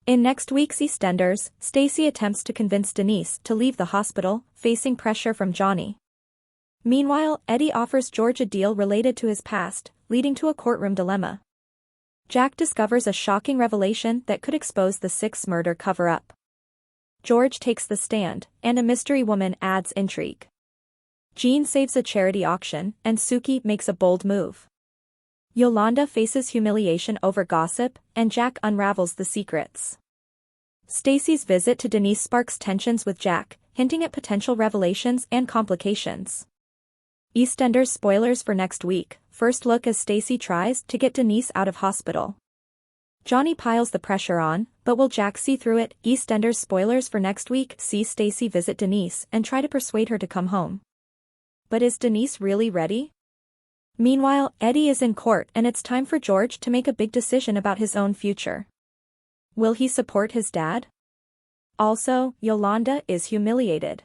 In next week's EastEnders, Stacy attempts to convince Denise to leave the hospital, facing pressure from Johnny. Meanwhile, Eddie offers George a deal related to his past, leading to a courtroom dilemma. Jack discovers a shocking revelation that could expose the Six murder cover-up. George takes the stand, and a mystery woman adds intrigue. Jean saves a charity auction, and Suki makes a bold move. Yolanda faces humiliation over gossip, and Jack unravels the secrets. Stacy's visit to Denise sparks tensions with Jack, hinting at potential revelations and complications. EastEnders spoilers for next week. First look as Stacy tries to get Denise out of hospital. Johnny piles the pressure on, but will Jack see through it? EastEnders spoilers for next week. See Stacy visit Denise and try to persuade her to come home. But is Denise really ready? Meanwhile, Eddie is in court and it's time for George to make a big decision about his own future. Will he support his dad? Also, Yolanda is humiliated.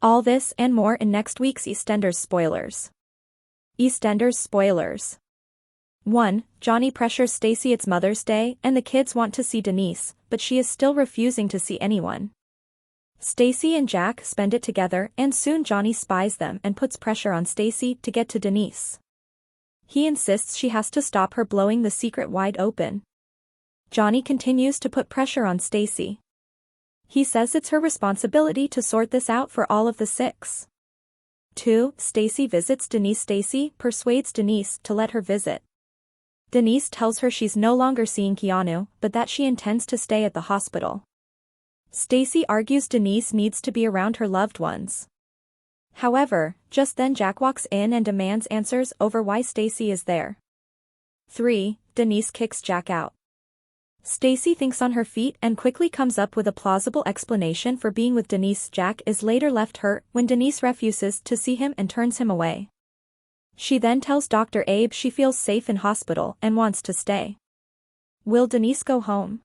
All this and more in next week's EastEnders spoilers. EastEnders spoilers. 1. Johnny pressures Stacy. It's Mother's Day and the kids want to see Denise, but she is still refusing to see anyone. Stacy and Jack spend it together and soon Johnny spies them and puts pressure on Stacy to get to Denise. He insists she has to stop her blowing the secret wide open. Johnny continues to put pressure on Stacy. He says it's her responsibility to sort this out for all of the six. 2. Stacy visits Denise. Stacy persuades Denise to let her visit. Denise tells her she's no longer seeing Keanu, but that she intends to stay at the hospital. Stacy argues Denise needs to be around her loved ones. However, just then Jack walks in and demands answers over why Stacy is there. 3. Denise kicks Jack out. Stacy thinks on her feet and quickly comes up with a plausible explanation for being with Denise. Jack is later left hurt when Denise refuses to see him and turns him away. She then tells Dr. Abe she feels safe in hospital and wants to stay. Will Denise go home?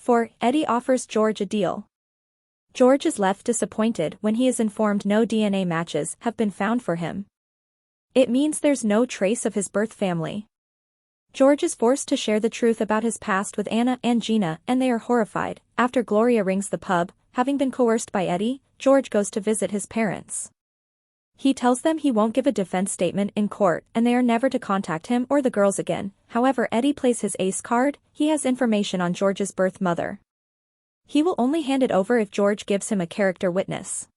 4. Eddie offers George a deal. George is left disappointed when he is informed no DNA matches have been found for him. It means there's no trace of his birth family. George is forced to share the truth about his past with Anna and Gina and they are horrified. After Gloria rings the pub, having been coerced by Eddie, George goes to visit his parents. He tells them he won't give a defense statement in court and they are never to contact him or the girls again. However, Eddie plays his ace card. He has information on George's birth mother. He will only hand it over if George gives him a character witness.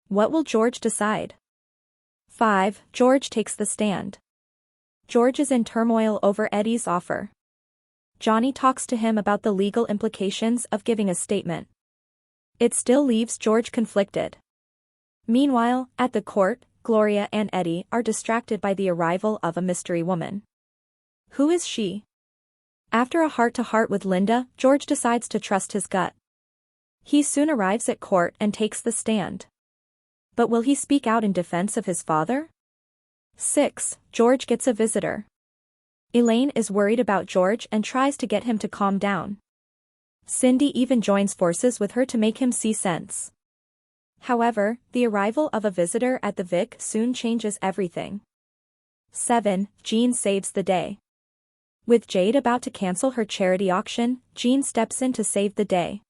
What will George decide? 5. George takes the stand. George is in turmoil over Eddie's offer. Johnny talks to him about the legal implications of giving a statement. It still leaves George conflicted. Meanwhile, at the court, Gloria and Eddie are distracted by the arrival of a mystery woman. Who is she? After a heart-to-heart with Linda, George decides to trust his gut. He soon arrives at court and takes the stand. But will he speak out in defense of his father? 6. George gets a visitor. Elaine is worried about George and tries to get him to calm down. Cindy even joins forces with her to make him see sense. However, the arrival of a visitor at the Vic soon changes everything. 7. Jean saves the day. With Jade about to cancel her charity auction, Jean steps in to save the day.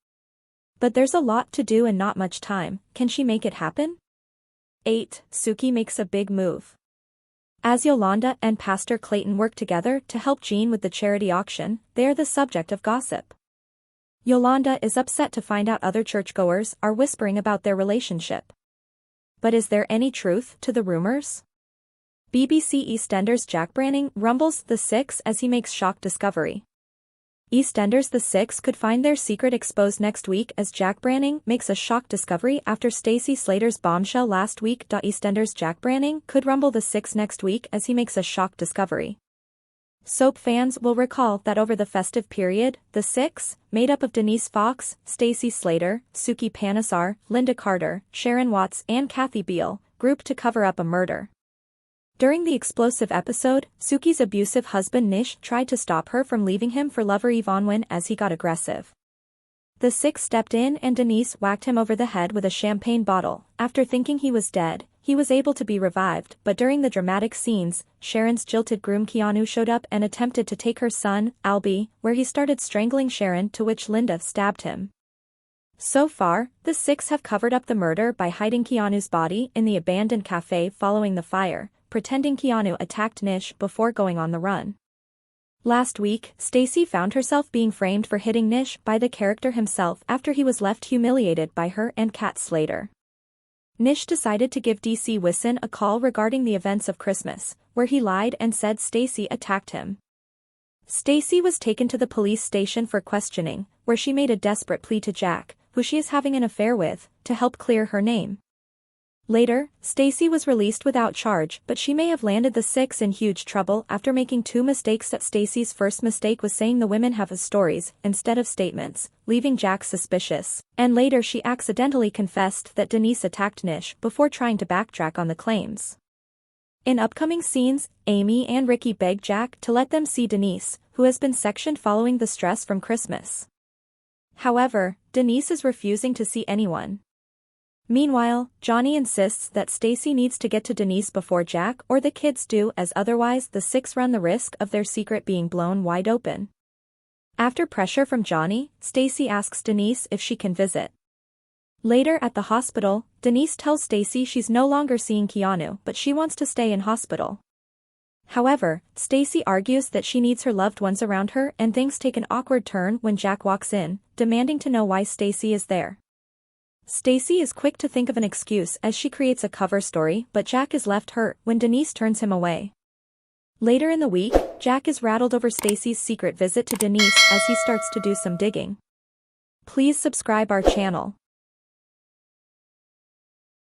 But there's a lot to do and not much time. Can she make it happen? 8. Suki makes a big move. As Yolanda and Pastor Clayton work together to help Jean with the charity auction, they are the subject of gossip. Yolanda is upset to find out other churchgoers are whispering about their relationship. But is there any truth to the rumors? BBC EastEnders Jack Branning rumbles the Six as he makes shock discovery. EastEnders The Six could find their secret exposed next week as Jack Branning makes a shock discovery after Stacy Slater's bombshell last week. EastEnders Jack Branning could rumble the Six next week as he makes a shock discovery. Soap fans will recall that over the festive period, the Six, made up of Denise Fox, Stacy Slater, Suki Panesar, Linda Carter, Sharon Watts and Kathy Beale, grouped to cover up a murder. During the explosive episode, Suki's abusive husband Nish tried to stop her from leaving him for lover Yvonne Wynn as he got aggressive. The Six stepped in and Denise whacked him over the head with a champagne bottle. After thinking he was dead, he was able to be revived, but during the dramatic scenes, Sharon's jilted groom Keanu showed up and attempted to take her son, Albie, where he started strangling Sharon, to which Linda stabbed him. So far, the six have covered up the murder by hiding Keanu's body in the abandoned cafe following the fire, pretending Keanu attacked Nish before going on the run. Last week, Stacy found herself being framed for hitting Nish by the character himself after he was left humiliated by her and Kat Slater. Nish decided to give DC Wisson a call regarding the events of Christmas, where he lied and said Stacy attacked him. Stacy was taken to the police station for questioning, where she made a desperate plea to Jack, who she is having an affair with, to help clear her name. Later, Stacy was released without charge, but she may have landed the six in huge trouble after making two mistakes. That Stacy's first mistake was saying the women have stories instead of statements, leaving Jack suspicious, and later she accidentally confessed that Denise attacked Nish before trying to backtrack on the claims. In upcoming scenes, Amy and Ricky beg Jack to let them see Denise, who has been sectioned following the stress from Christmas. However, Denise is refusing to see anyone. Meanwhile, Johnny insists that Stacy needs to get to Denise before Jack or the kids do, as otherwise the six run the risk of their secret being blown wide open. After pressure from Johnny, Stacy asks Denise if she can visit. Later at the hospital, Denise tells Stacy she's no longer seeing Keanu, but she wants to stay in hospital. However, Stacy argues that she needs her loved ones around her, and things take an awkward turn when Jack walks in, demanding to know why Stacy is there. Stacy is quick to think of an excuse as she creates a cover story, but Jack is left hurt when Denise turns him away. Later in the week, Jack is rattled over Stacy's secret visit to Denise as he starts to do some digging. Please subscribe our channel.